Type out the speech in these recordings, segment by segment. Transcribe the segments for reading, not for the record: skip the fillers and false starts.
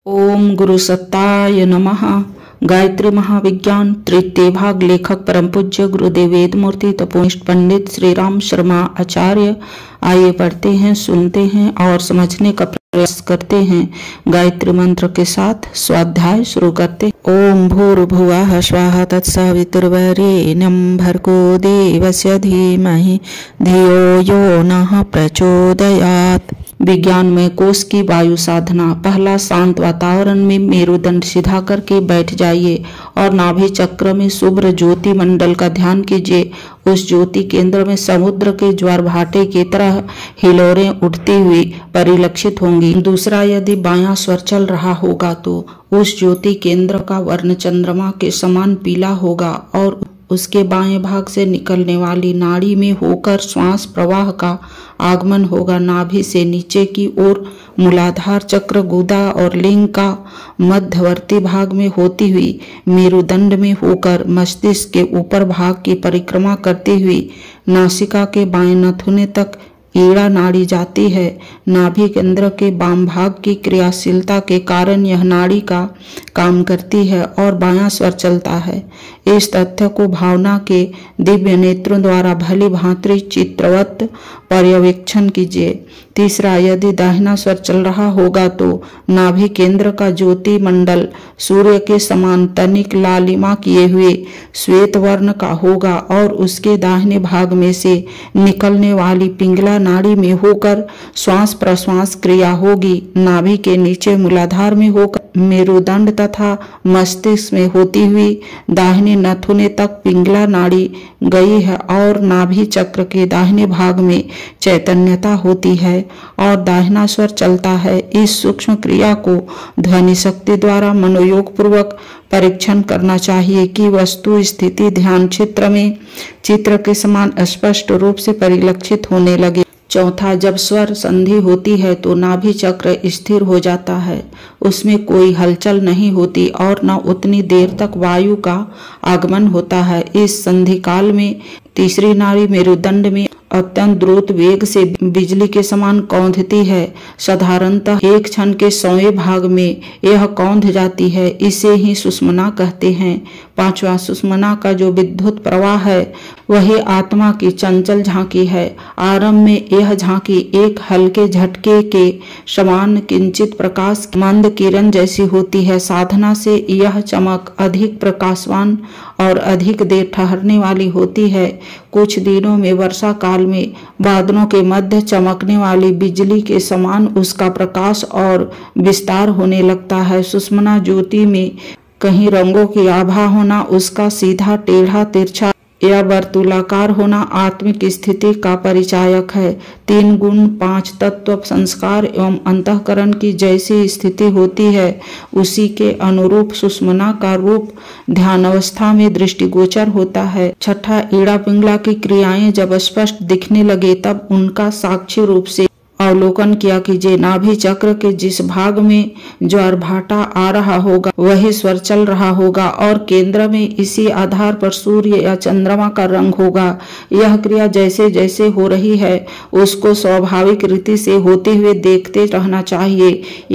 ओम गुरु सत्ताय नमः। गायत्री महाविज्ञान तृतीय भाग। लेखक परम पूज्य गुरुदेव वेदमूर्ति तपोनिष्ठ पंडित श्री राम शर्मा आचार्य। आइए पढ़ते हैं, सुनते हैं और समझने का प्रयास करते हैं। गायत्री मंत्र के साथ स्वाध्याय शुरू करते हैं। ओम भूर्भुवः स्वः तत्सवितुर्वरेण्यं भर्गो देवस्य धीमहि धियो यो नः प्रचोदयात्। विज्ञान में कोष की वायु साधना। पहला, शांत वातावरण में मेरुदंड सीधा करके बैठ जाइए और नाभि चक्र में शुभ्र ज्योति मंडल का ध्यान कीजिए। उस ज्योति केंद्र में समुद्र के ज्वार भाटे की तरह हिलोरें उठती हुई परिलक्षित होंगी। दूसरा, यदि बायां स्वर चल रहा होगा तो उस ज्योति केंद्र का वर्ण चंद्रमा के समान पीला होगा और उसके बाएं भाग से निकलने वाली नाड़ी में होकर श्वास प्रवाह का आगमन होगा। नाभि से नीचे की ओर मूलाधार चक्र, गुदा और लिंग का मध्यवर्ती भाग में होती हुई मेरुदंड में होकर मस्तिष्क के ऊपर भाग की परिक्रमा करती हुई नासिका के बाएं नथुने तक ईड़ा नाड़ी जाती है। नाभि केंद्र के वाम भाग की क्रियाशीलता के कारण यह नाड़ी का काम करती है और बायां स्वर चलता है। इस तथ्य को भावना के दिव्य नेत्रों द्वारा भली भांति चित्रवत पर्यवेक्षण कीजिए। तीसरा, यदि दाहिना स्वर चल रहा होगा तो नाभि केंद्र का ज्योति मंडल सूर्य के समान तनिक लालिमा किए हुए श्वेत वर्ण का होगा और उसके दाहिने भाग में से निकलने वाली पिंगला नाड़ी में होकर श्वास प्रश्वास क्रिया होगी। नाभि के नीचे मूलाधार में होकर मेरुदंड तथा मस्तिष्क में होती हुई दाहिने नथुने तक पिंगला नाड़ी गई है और नाभि चक्र के दाहिने भाग में चैतन्यता होती है और दाहिना स्वर चलता है। इस सूक्ष्म क्रिया को ध्वनि शक्ति द्वारा मनोयोग पूर्वक परीक्षण करना चाहिए कि वस्तु स्थिति ध्यान क्षेत्र में चित्र के समान स्पष्ट रूप से परिलक्षित होने लगे। चौथा, जब स्वर संधि होती है तो नाभि चक्र स्थिर हो जाता है, उसमें कोई हलचल नहीं होती और न उतनी देर तक वायु का आगमन होता है। इस संधि काल में तीसरी नाड़ी मेरुदंड में अत्यंत द्रुत वेग से बिजली के समान कौंधती है। साधारणतः एक क्षण के 100वें भाग में यह कौंध जाती है, इसे ही सुषुम्ना कहते हैं। पांचवा, सुषुम्ना का जो विद्युत प्रवाह है वही आत्मा की चंचल झांकी है। आरंभ में यह झांकी एक हल्के झटके के समान किंचित प्रकाश मंद किरण जैसी होती है। साधना से यह चमक अधिक प्रकाशवान और अधिक देर ठहरने वाली होती है। कुछ दिनों में वर्षा काल में बादलों के मध्य चमकने वाली बिजली के समान उसका प्रकाश और विस्तार होने लगता है। सुषुम्ना ज्योति में कहीं रंगों की आभा होना, उसका सीधा टेढ़ा तिरछा या वर्तुलाकार होना आत्मिक स्थिति का परिचायक है। 3 गुण 5 तत्व संस्कार एवं अंतःकरण की जैसी स्थिति होती है उसी के अनुरूप सुषुम्ना का रूप ध्यानावस्था में दृष्टिगोचर होता है। छठा, ईड़ा पिंगला की क्रियाएं जब स्पष्ट दिखने लगे तब उनका साक्षी रूप से अवलोकन किया कीजिए। नाभि चक्र के जिस भाग में ज्वार भाटा आ रहा होगा वही स्वर चल रहा होगा और केंद्र में इसी आधार पर सूर्य या चंद्रमा का रंग होगा। यह क्रिया जैसे जैसे हो रही है उसको स्वाभाविक रीति से होते हुए देखते रहना चाहिए।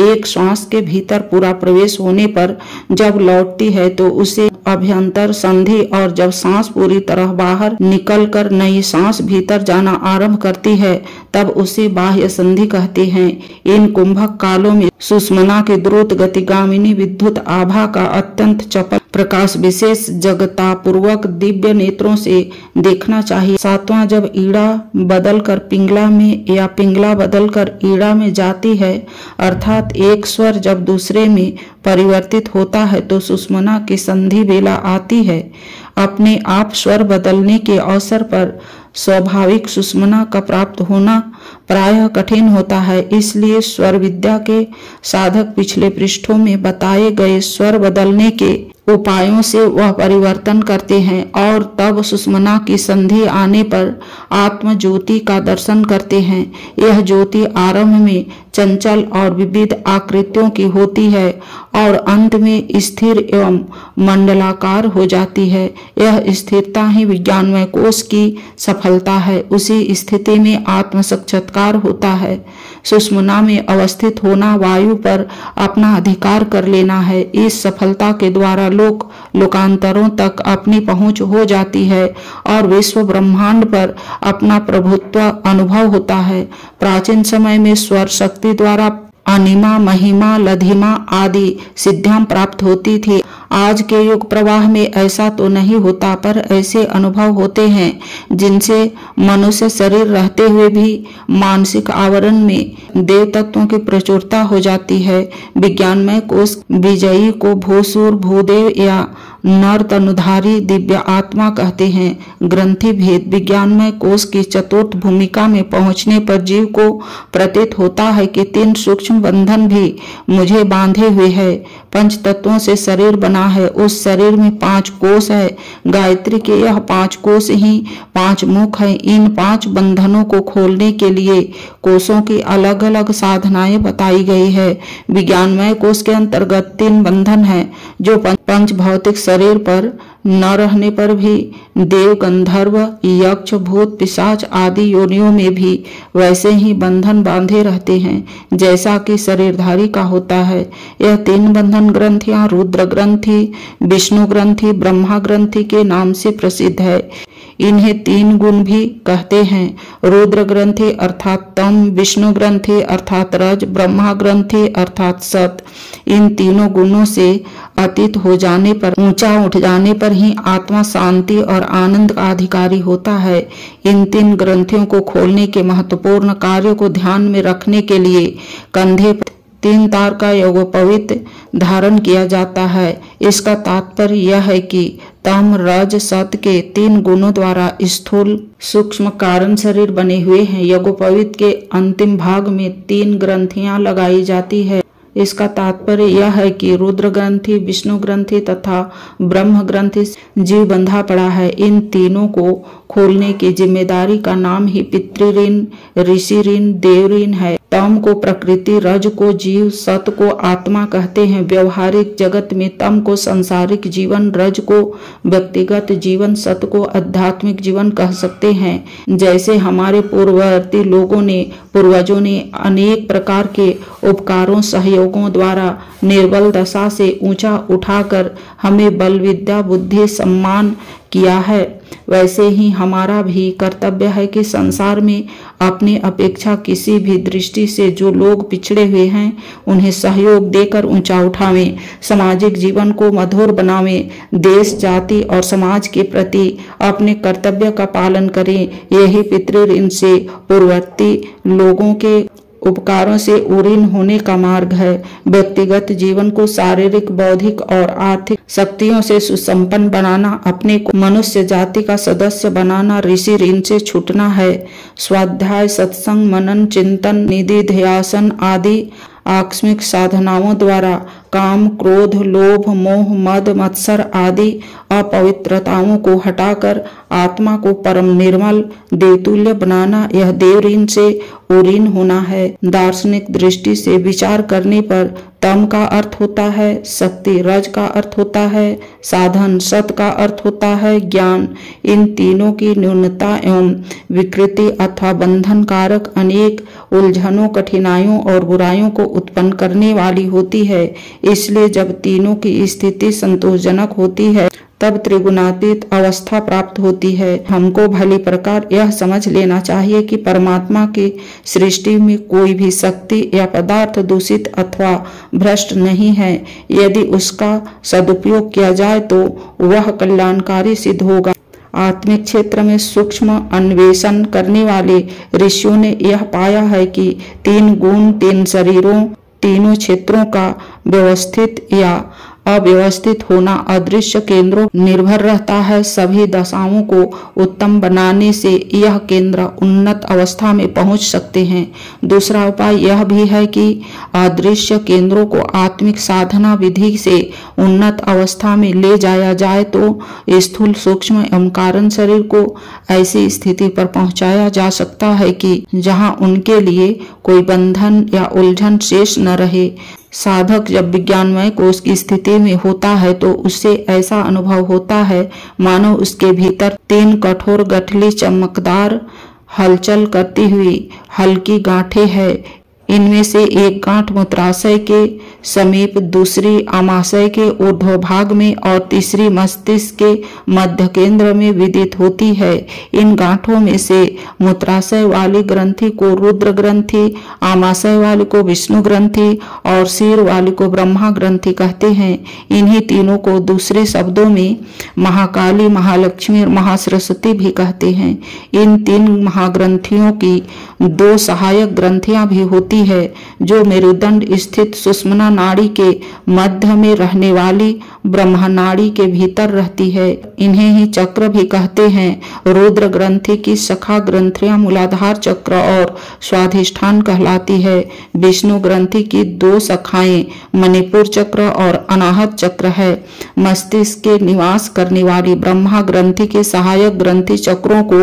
एक श्वास के भीतर पूरा प्रवेश होने पर जब लौटती है तो उसे अभ्यंतर संधि और जब सांस पूरी तरह बाहर निकलकर नई सांस भीतर जाना आरंभ करती है तब उसे बाह्य संधि कहते हैं। इन कुंभक कालों में सुषुम्ना के द्रुत गतिगामिनी विद्युत आभा का अत्यंत चपल प्रकाश विशेष जगता पूर्वक दिव्य नेत्रों से देखना चाहिए। सातवां, जब ईड़ा बदलकर पिंगला में या पिंगला बदलकर ईड़ा में जाती है अर्थात एक स्वर जब दूसरे में परिवर्तित होता है तो सुषुम्ना की संधि बेला आती है। अपने आप स्वर बदलने के अवसर पर स्वाभाविक सुषुम्ना का प्राप्त होना प्रायः कठिन होता है। इसलिए स्वर विद्या के साधक पिछले पृष्ठों में बताए गए स्वर बदलने के उपायों से वह परिवर्तन करते हैं और तब सुषुम्ना की संधि आने पर आत्म ज्योति का दर्शन करते हैं। यह ज्योति आरंभ में चंचल और विविध आकृतियों की होती है और अंत में स्थिर एवं मंडलाकार हो जाती है। यह स्थिरता ही विज्ञानमय कोश की सफलता है। उसी स्थिति में आत्म साक्षात्कार होता है। सुषुम्ना में अवस्थित होना, वायु पर अपना अधिकार कर लेना है। इस सफलता के द्वारा लोकांतरों तक अपनी पहुंच हो जाती है और विश्व ब्रह्मांड पर अपना प्रभुत्व अनुभव होता है। प्राचीन समय में स्वर शक्ति द्वारा अनिमा, महिमा, लधिमा आदि सिद्धियां प्राप्त होती थी। आज के युग प्रवाह में ऐसा तो नहीं होता, पर ऐसे अनुभव होते हैं जिनसे मनुष्य शरीर रहते हुए भी मानसिक आवरण में देव तत्वों की प्रचुरता हो जाती है। विज्ञानमय कोश विजयी को भूसुर, भूदेव या नर तनुधारी दिव्य आत्मा कहते हैं। ग्रंथि भेद विज्ञानमय कोश की चतुर्थ भूमिका में पहुंचने पर जीव को प्रतीत होता है कि 3 सूक्ष्म बंधन भी मुझे बांधे हुए है। 5 तत्वों से शरीर बना है, उस शरीर में 5 कोश है। गायत्री के यह 5 कोश ही 5 मुख है। इन 5 बंधनों को खोलने के लिए कोशों की अलग अलग साधनाएं बताई गई है। विज्ञानमय कोश के अंतर्गत 3 बंधन है जो पंच भौतिक शरीर पर न रहने पर भी देव, गंधर्व, यक्ष, भूत, पिशाच आदि योनियों में भी वैसे ही बंधन बांधे रहते हैं जैसा कि शरीरधारी का होता है। यह 3 बंधन ग्रंथियां रुद्र ग्रंथि, विष्णु ग्रंथि, ब्रह्मा ग्रंथि के नाम से प्रसिद्ध है। इन्हें 3 गुण भी कहते हैं। रुद्र ग्रंथि अर्थात तम, विष्णु ग्रंथि अर्थात रज, ब्रह्मा ग्रंथि अर्थात सत। इन तीनों गुणों से अतीत हो जाने पर, ऊंचा उठ जाने पर ही आत्मा शांति और आनंद का अधिकारी होता है। इन 3 ग्रंथियों को खोलने के महत्वपूर्ण कार्य को ध्यान में रखने के लिए कंधे पर 3 तार का यज्ञोपवीत धारण किया जाता है। इसका तात्पर्य यह है कि तम, रज, सत के 3 गुणों द्वारा स्थूल सूक्ष्म कारण शरीर बने हुए हैं। यज्ञोपवीत के अंतिम भाग में 3 ग्रंथियां लगाई जाती है। इसका तात्पर्य यह है कि रुद्र ग्रंथि, विष्णु ग्रंथि तथा ब्रह्म ग्रंथि जीव बंधा पड़ा है। इन तीनों को खोलने की जिम्मेदारी का नाम ही पितृऋण, ऋषि ऋण, देव ऋण है। तम को प्रकृति, रज को जीव, सत को आत्मा कहते हैं। व्यवहारिक जगत में तम को सांसारिक जीवन, रज को व्यक्तिगत जीवन, सत को आध्यात्मिक जीवन कह सकते हैं। जैसे हमारे पूर्ववर्ती पूर्वजों ने अनेक प्रकार के उपकारों, सहयोगों द्वारा निर्बल दशा से ऊंचा उठाकर हमें बल, विद्या, बुद्धि, सम्मान किया है, वैसे ही हमारा भी कर्तव्य है कि संसार में अपनी अपेक्षा किसी भी दृष्टि से जो लोग पिछड़े हुए हैं उन्हें सहयोग देकर ऊंचा उठावें, सामाजिक जीवन को मधुर बनावें, देश, जाति और समाज के प्रति अपने कर्तव्य का पालन करें। यही पितृऋण से पूर्ववर्ती लोगों के उपकारों से उऋण होने का मार्ग है। व्यक्तिगत जीवन को शारीरिक, बौद्धिक और आर्थिक शक्तियों से सुसंपन्न बनाना, अपने को मनुष्य जाति का सदस्य बनाना, ऋषि ऋण से छूटना है। स्वाध्याय, सत्संग, मनन, चिंतन, निधि, ध्यान आदि आकस्मिक साधनाओं द्वारा काम, क्रोध, लोभ, मोह, मद, मत्सर आदि अपवित्रताओं को हटाकर आत्मा को परम निर्मल देवतुल्य बनाना, यह देव ऋण से उऋण होना है। दार्शनिक दृष्टि से विचार करने पर तम का अर्थ होता है शक्ति, रज का अर्थ होता है साधन, सत का अर्थ होता है ज्ञान। इन तीनों की न्यूनता एवं विकृति अथवा बंधन कारक अनेक उलझनों, कठिनाइयों और बुराइयों को उत्पन्न करने वाली होती है। इसलिए जब तीनों की स्थिति संतोषजनक होती है तब त्रिगुणातीत अवस्था प्राप्त होती है। हमको भली प्रकार यह समझ लेना चाहिए कि परमात्मा की सृष्टि में कोई भी शक्ति या पदार्थ दूषित अथवा भ्रष्ट नहीं है। यदि उसका सदुपयोग किया जाए तो वह कल्याणकारी सिद्ध होगा। आत्मिक क्षेत्र में सूक्ष्म अन्वेषण करने वाले ऋषियों ने यह पाया है कि 3 गुण 3 शरीरों, तीनों क्षेत्रों का व्यवस्थित या अव्यवस्थित होना अदृश्य केंद्रों निर्भर रहता है। सभी दशाओं को उत्तम बनाने से यह केंद्र उन्नत अवस्था में पहुंच सकते हैं। दूसरा उपाय यह भी है कि अदृश्य केंद्रों को आत्मिक साधना विधि से उन्नत अवस्था में ले जाया जाए तो स्थूल, सूक्ष्म एवं कारण शरीर को ऐसी स्थिति पर पहुंचाया जा सकता है कि जहां उनके लिए कोई बंधन या उलझन शेष न रहे। साधक जब विज्ञानमय कोश की स्थिति में होता है तो उससे ऐसा अनुभव होता है मानो उसके भीतर 3 कठोर गठली चमकदार हलचल करती हुई हल्की गांठें है। इनमें से एक गांठ मूत्राशय के समीप, दूसरी आमाशय के ऊर्ध्व भाग में और तीसरी मस्तिष्क के मध्य केंद्र में विदित होती है। इन गांठों में से मूत्राशय वाली ग्रंथि को रुद्र ग्रंथि, आमाशय वाली को विष्णु ग्रंथि और सिर वाली को ब्रह्मा ग्रंथि कहते हैं। इन्हीं तीनों को दूसरे शब्दों में महाकाली, महालक्ष्मी और महासरस्वती भी कहते हैं। इन तीन महाग्रंथियों की दो सहायक ग्रंथियां भी होती है, जो मेरुदंड स्थित सुषुम्ना नाड़ी के मध्य में रहने वाली ब्रह्मनाड़ी के भीतर रहती है। इन्हें ही चक्र भी कहते हैं। रुद्र ग्रंथि की शाखा ग्रंथियां मूलाधार चक्र और स्वाधिष्ठान कहलाती है। विष्णु ग्रंथि की दो शाखाएं मणिपुर चक्र और अनाहत चक्र है। मस्तिष्क के निवास करने वाली ब्रह्मा ग्रंथि के सहायक ग्रंथि चक्रों को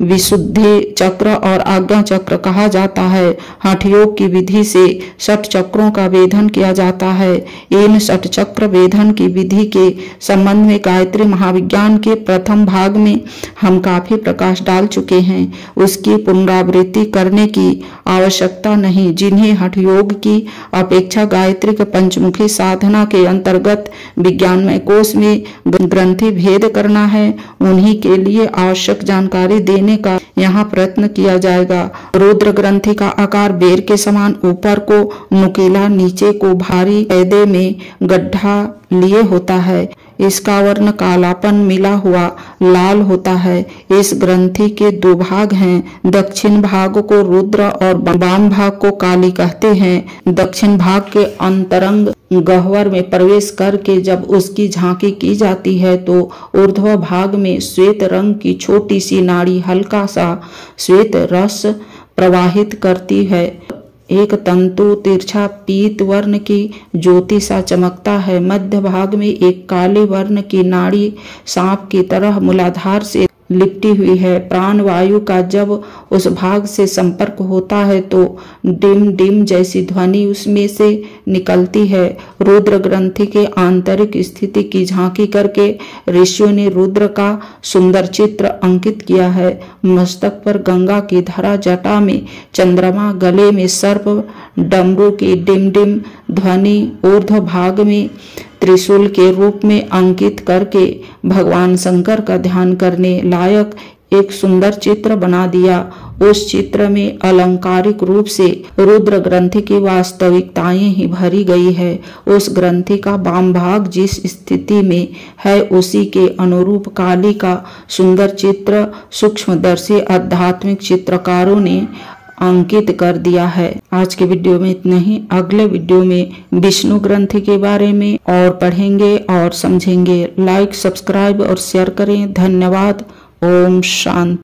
विशुद्धि चक्र और आज्ञा चक्र कहा जाता है। हठ योग की विधि से षट चक्रों का वेधन किया जाता है। इन षट चक्र वेधन की विधि के संबंध में गायत्री महाविज्ञान के प्रथम भाग में हम काफी प्रकाश डाल चुके हैं। उसकी पुनरावृत्ति करने की आवश्यकता नहीं। जिन्हें हठ योग की अपेक्षा गायत्री के पंचमुखी साधना के अंतर्गत विज्ञानमय कोश में ग्रंथि भेद करना है, उन्हीं के लिए आवश्यक जानकारी देने का यहाँ प्रयत्न किया जाएगा। रुद्र ग्रंथि का आकार बेर के समान, ऊपर को नुकीला, नीचे को भारी पैदे में गड्ढा लिए होता है। इसका वर्ण कालापन मिला हुआ लाल होता है। इस ग्रंथि के दो भाग हैं। दक्षिण भाग को रुद्र और वाम भाग को काली कहते हैं। दक्षिण भाग के अंतरंग गह्वर में प्रवेश करके जब उसकी झांकी की जाती है तो ऊर्ध्व भाग में श्वेत रंग की छोटी सी नाड़ी हल्का सा श्वेत रस प्रवाहित करती है। एक तंतु तिरछा पीत वर्ण की ज्योति सा चमकता है। मध्य भाग में एक काले वर्ण की नाड़ी सांप की तरह मूलाधार से लिपटी हुई है। प्राण वायु का जब उस भाग से संपर्क होता है तो डिम डिम जैसी ध्वनि उसमें से निकलती है। रुद्र ग्रंथि के आंतरिक स्थिति की झांकी करके ऋषियों ने रुद्र का सुंदर चित्र अंकित किया है। मस्तक पर गंगा की धरा, जटा में चंद्रमा, गले में सर्प, डमरू की डिम डिम ध्वनि, ऊर्ध्व भाग में त्रिशूल के रूप में अंकित करके भगवान शंकर का ध्यान करने लायक एक सुंदर चित्र बना दिया। उस चित्र में अलंकारिक रूप से रुद्र ग्रंथि की वास्तविकताएं ही भरी गई है। उस ग्रंथि का वाम भाग जिस स्थिति में है उसी के अनुरूप काली का सुंदर चित्र सूक्ष्मदर्शी आध्यात्मिक चित्रकारों ने अंकित कर दिया है। आज के वीडियो में इतना ही। अगले वीडियो में विष्णु ग्रंथि के बारे में और पढ़ेंगे और समझेंगे। लाइक, सब्सक्राइब और शेयर करें। धन्यवाद। ओम शांति।